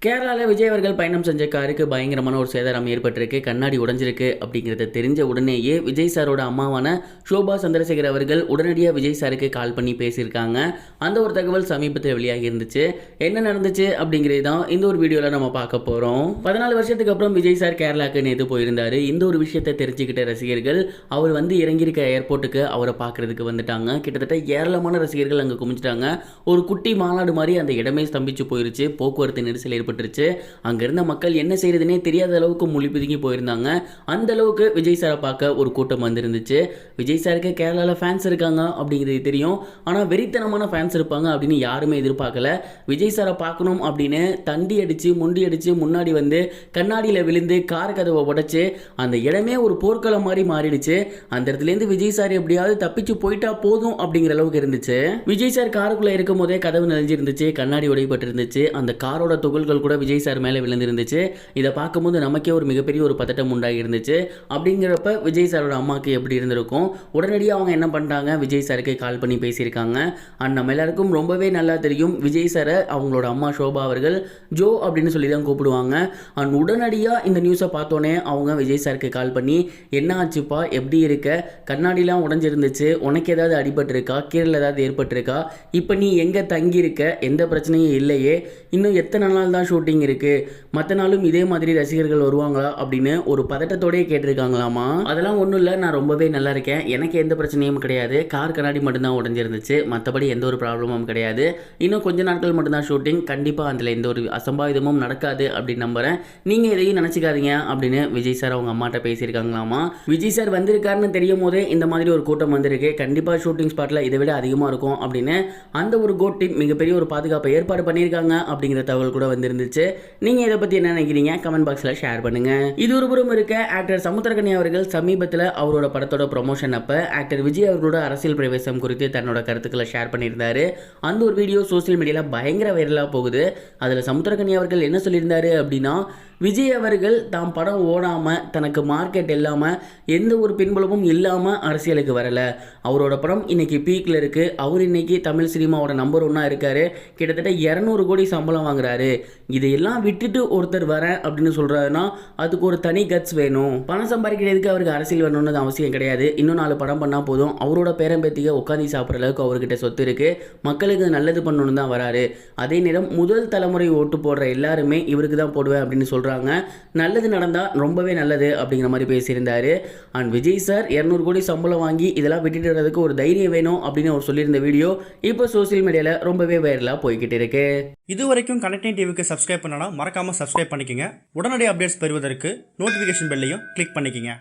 கேரளாவில் விஜய் அவர்கள் பயணம் செஞ்ச காருக்கு பயங்கரமான ஒரு சேதாரம் ஏற்பட்டிருக்கு. கண்ணாடி உடைஞ்சிருக்கு அப்படிங்கிறத தெரிஞ்ச உடனேயே விஜய் சாரோட அம்மாவான ஷோபா சந்திரசேகர் அவர்கள் உடனடியாக விஜய் சாருக்கு கால் பண்ணி பேசியிருக்காங்க. அந்த ஒரு தகவல் சமீபத்தில் வெளியாகி இருந்துச்சு. என்ன நடந்துச்சு அப்படிங்கிறது தான் இந்த ஒரு வீடியோவில் நம்ம பார்க்க போகிறோம். 14 வருஷத்துக்கு அப்புறம் விஜய் சார் கேரளாவுக்கு நேற்று போயிருந்தார். இந்த ஒரு விஷயத்தை தெரிஞ்சுக்கிட்ட ரசிகர்கள் அவர் இறங்கியிருக்க ஏர்போர்ட்டுக்கு அவரை பார்க்கறதுக்கு வந்துட்டாங்க. கிட்டத்தட்ட ஏராளமான ரசிகர்கள் அங்கே குமிச்சிட்டாங்க. ஒரு குட்டி மாநாடு மாதிரி அந்த இடமே ஸ்தம்பிச்சு போயிருச்சு. போக்குவரத்து நெரிசல் ஏற்பட்டுருச்சு. அங்க இருந்த மக்கள் என்ன செய்யறதுனே தெரியாத அளவுக்கு மொழி பிதுங்கி போயிருந்தாங்க. அந்த அளவுக்கு விஜய் சாரை பார்க்க ஒரு கூட்டம் வந்திருந்துச்சு. விஜய் சாருக்கு கேரளாவில் ஃபேன்ஸ் இருக்காங்க அப்படிங்கிறது தெரியும். ஆனால் வெறித்தனமான ஃபேன்ஸ் இருப்பாங்க அப்படின்னு யாருமே எதிர்பார்க்கல. விஜய் சாரை பார்க்கணும் அப்படின்னு தண்டி அடிச்சு முண்டி அடிச்சு முன்னாடி வந்து கண்ணாடியில் விழுந்து கார் கதவை உடைச்சு அந்த இடமே ஒரு போர்க்களம் மாதிரி மாறிடுச்சு. அந்த இடத்துலேருந்து விஜய் சார் எப்படியாவது தப்பிச்சு போயிட்டா போதும் அப்படிங்கிற அளவுக்கு இருந்துச்சு. விஜய் சார் காருக்குள்ள இருக்கும் போதே கதவு நெளிஞ்சிருந்துச்சு, கண்ணாடி உடைப்பட்டு இருந்துச்சு. அந்த காரோட துகள்கள் கூட விஜய் சார் மேலே விழுந்திருந்துச்சு. இதை பார்க்கும்போது நமக்கே ஒரு மிகப்பெரிய ஒரு பதட்டம் உண்டாகி இருந்துச்சு. அப்படிங்கிறப்ப விஜய் சாரோட அம்மாவுக்கு எப்படி இருந்திருக்கும்? உடனடியாக அவங்க என்ன பண்ணிட்டாங்க, விஜய் சாருக்கு கால் பண்ணி பேசியிருக்காங்க. அண்ட் நம்ம எல்லாருக்கும் ரொம்பவே நல்லா தெரியும், விஜய் சாரை அவங்களோட அம்மா ஷோபா அவர்கள் ஜோ அப்படின்னு சொல்லி தான் கூப்பிடுவாங்க. அண்ட் உடனடியாக இந்த நியூஸை பார்த்தோன்னே அவங்க விஜய் சாருக்கு கால் பண்ணி, என்ன ஆச்சுப்பா, எப்படி இருக்க, கண்ணாடிலாம் உடஞ்சிருந்துச்சு, உனக்கு ஏதாவது அடிபட்டிருக்கா, கீழே ஏதாவது ஏற்பட்டிருக்கா, இப்போ நீ எங்கே தங்கியிருக்க, எந்த பிரச்சனையும் இல்லையே, இன்னும் எத்தனை நாள் தான் ஷூட்டிங் இருக்கு, மற்ற நாளும் இதே மாதிரி ரசிகர்கள் வருவாங்களா அப்படின்னு ஒரு பதட்டத்தோடய கேட்டிருக்காங்களாமா. அதெல்லாம் ஒன்றும் இல்லை, நான் ரொம்பவே நல்லா இருக்கேன், எனக்கு எந்த பிரச்சனையும் கிடையாது, கார் கண்ணாடி மட்டும்தான் உடஞ்சிருந்துச்சு, மற்றபடி எந்த ஒரு ப்ராப்ளமும் கிடையாது, இன்னும் கொஞ்ச நாட்கள் மட்டும்தான் ஷூட்டிங், கண்டிப்பாக அதில் எந்த ஒரு அசம்பாவிதமும் நடக்காது அப்படின்னு நம்புகிறேன், நீங்கள் எதையும் நினச்சிக்காதீங்க அப்படின்னு விஜய் சார் அவங்க அம்மாட்ட பேசியிருக்காங்களாமா. விஜய் சார் வந்திருக்காருன்னு தெரியும் போதே இந்த மாதிரி ஒரு கூட்டம் வந்திருக்கு, கண்டிப்பாக ஷூட்டிங் ஸ்பாட்டில் இதை விட அதிகமாக இருக்கும் அப்படின்னு அந்த ஒரு கோட் டீம் மிகப்பெரிய ஒரு பாதுகாப்பை ஏற்பாடு பண்ணியிருக்காங்க அப்படிங்கிற தகவல் கூட வந்திருந்துச்சு. நீங்க இதை பத்தி என்ன நினைக்கிறீங்க? கமெண்ட் பாக்ஸ்ல ஷேர் பண்ணுங்க. இது ஒரு புறம் இருக்க, ஆக்டர் சமுத்திரக்கனி அவர்கள் சமீபத்தில் அவரோட படத்தோட ப்ரொமோஷன் அப்ப ஆக்டர் விஜய் அவர்களோட அரசியல் பிரவேசம் குறித்து தன்னோட கருத்துக்களை ஷேர் பண்ணியிருந்தாரு. அந்த ஒரு வீடியோ சோசியல் மீடியால பயங்கர வைரலாக போகுது. அதுல சமுத்திரக்கனி அவர்கள் என்ன சொல்லியிருந்தாரு அப்படின்னா, விஜய் அவர்கள் தாம் படம் ஓடாமல் தனக்கு மார்க்கெட் இல்லாமல் எந்த ஒரு பின்புலமும் இல்லாமல் அரசியலுக்கு வரலை. அவரோட படம் இன்னைக்கு பீக்கில் இருக்குது. அவர் இன்னைக்கு தமிழ் சினிமாவோட நம்பர் 1 இருக்காரு. கிட்டத்தட்ட 200 கோடி சம்பளம் வாங்குறாரு. இதையெல்லாம் விட்டுட்டு ஒருத்தர் வரேன் அப்படின்னு சொல்கிறாருன்னா அதுக்கு ஒரு தனி கட்ஸ் வேணும். பணம் சம்பாதிக்கிறதுக்கு அவருக்கு அரசியல் வரணும்னு அவசியம் கிடையாது. இன்னும் 4 படம் பண்ணால் போதும். அவரோட பேரம்பேத்திக உட்காந்து சாப்பிட்ற அளவுக்கு அவர்கிட்ட சொத்து இருக்குது. மக்களுக்கு நல்லது பண்ணணும்னு தான் வராரு. அதே நேரம் முதல் தலைமுறை ஓட்டு போடுற எல்லாருமே இவருக்கு தான் போடுவேன் அப்படின்னு சொல்கிறாங்க. நல்லது நடந்தால் ரொம்பவே நல்லது அப்படிங்கிற மாதிரி பேசியிருந்தாரு. அண்ட் விஜய் சார் 200 கோடி சம்பளம் வாங்கி இதெல்லாம் விட்டுட்டு வரதுக்கு ஒரு தைரியம் வேணும் அப்படின்னு அவர் சொல்லியிருந்த வீடியோ இப்போ சோசியல் மீடியாவில் ரொம்பவே வைரலாக போய்கிட்டு இருக்கு. இது வரைக்கும் கனெக்டிங் டிவிக்கு சப்ஸ்கிரைப் பண்ணனா மறக்காமல் சப்ஸ்கிரைப் பண்ணிக்கங்க. உடனடி அப்டேட்ஸ் பெறுவதற்கு நோட்டிஃபிகேஷன் பெல்லையும் கிளிக் பண்ணிக்கங்க.